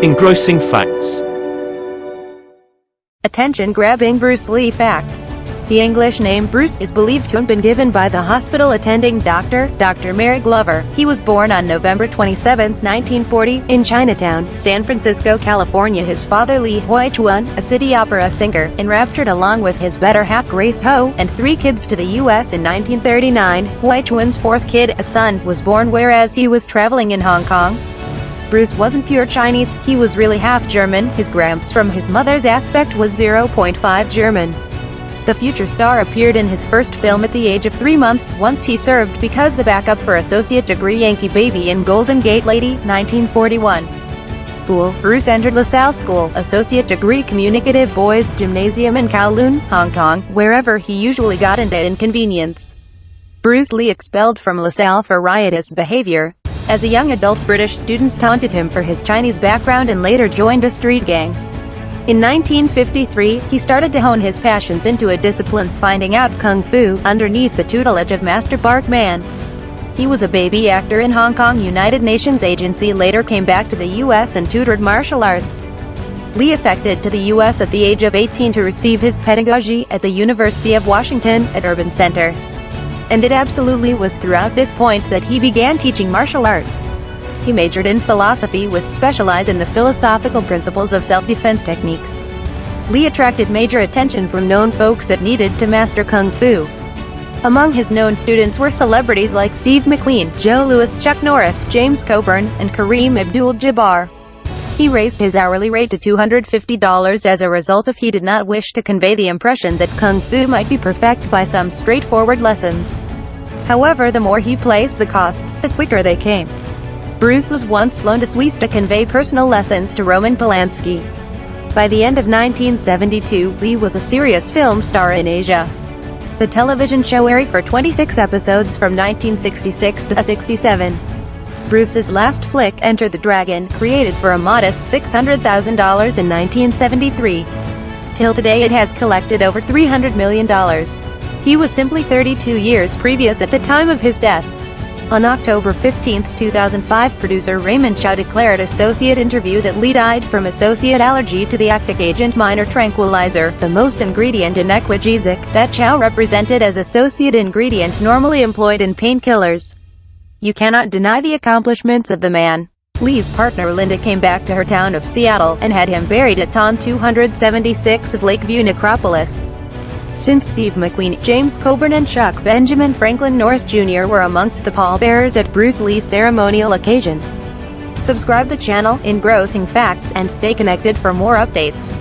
Engrossing facts. Attention-grabbing Bruce Lee facts. The English name Bruce is believed to have been given by the hospital attending doctor, Dr. Mary Glover. He was born on November 27, 1940, in Chinatown, San Francisco, California. His father Li Huichuan, a city opera singer, enraptured along with his better half Grace Ho, and 3 kids to the U.S. in 1939. Huichuan's 4th kid, a son, was born whereas he was traveling in Hong Kong. Bruce wasn't pure Chinese, he was really half German. His gramps from his mother's aspect was 0.5 German. The future star appeared in his first film at the age of 3 months, once he served because the backup for associate degree Yankee Baby in Golden Gate Lady, 1941. School. Bruce entered LaSalle School, associate degree Communicative Boys Gymnasium in Kowloon, Hong Kong, wherever he usually got into inconvenience. Bruce Lee expelled from LaSalle for riotous behavior. As a young adult, British students taunted him for his Chinese background and later joined a street gang. In 1953, he started to hone his passions into a discipline, finding out Kung Fu, underneath the tutelage of Master Barkman. He was a baby actor in Hong Kong United Nations Agency, later came back to the U.S. and tutored martial arts. Lee effected to the U.S. at the age of 18 to receive his pedagogy at the University of Washington, at Urban Center. And it absolutely was throughout this point that he began teaching martial art. He majored in philosophy with specialize in the philosophical principles of self-defense techniques. Lee attracted major attention from known folks that needed to master Kung Fu. Among his known students were celebrities like Steve McQueen, Joe Louis, Chuck Norris, James Coburn, and Kareem Abdul-Jabbar. He raised his hourly rate to $250 as a result of he did not wish to convey the impression that Kung Fu might be perfected by some straightforward lessons. However, the more he placed the costs, the quicker they came. Bruce was once flown to Swiss to convey personal lessons to Roman Polanski. By the end of 1972, Lee was a serious film star in Asia. The television show aired for 26 episodes from 1966 to 67. Bruce's last flick, Enter the Dragon, created for a modest $600,000 in 1973. Till today it has collected over $300 million. He was simply 32 years previous at the time of his death. On October 15, 2005, producer Raymond Chow declared associate interview that Lee died from associate allergy to the actic agent minor tranquilizer, the most ingredient in Equagesic, that Chow represented as associate ingredient normally employed in painkillers. You cannot deny the accomplishments of the man. Lee's partner Linda came back to her town of Seattle, and had him buried at Ton 276 of Lakeview Necropolis. Since Steve McQueen, James Coburn and Chuck Benjamin Franklin Norris Jr. were amongst the pallbearers at Bruce Lee's ceremonial occasion. Subscribe the channel, Engrossing Facts, and stay connected for more updates.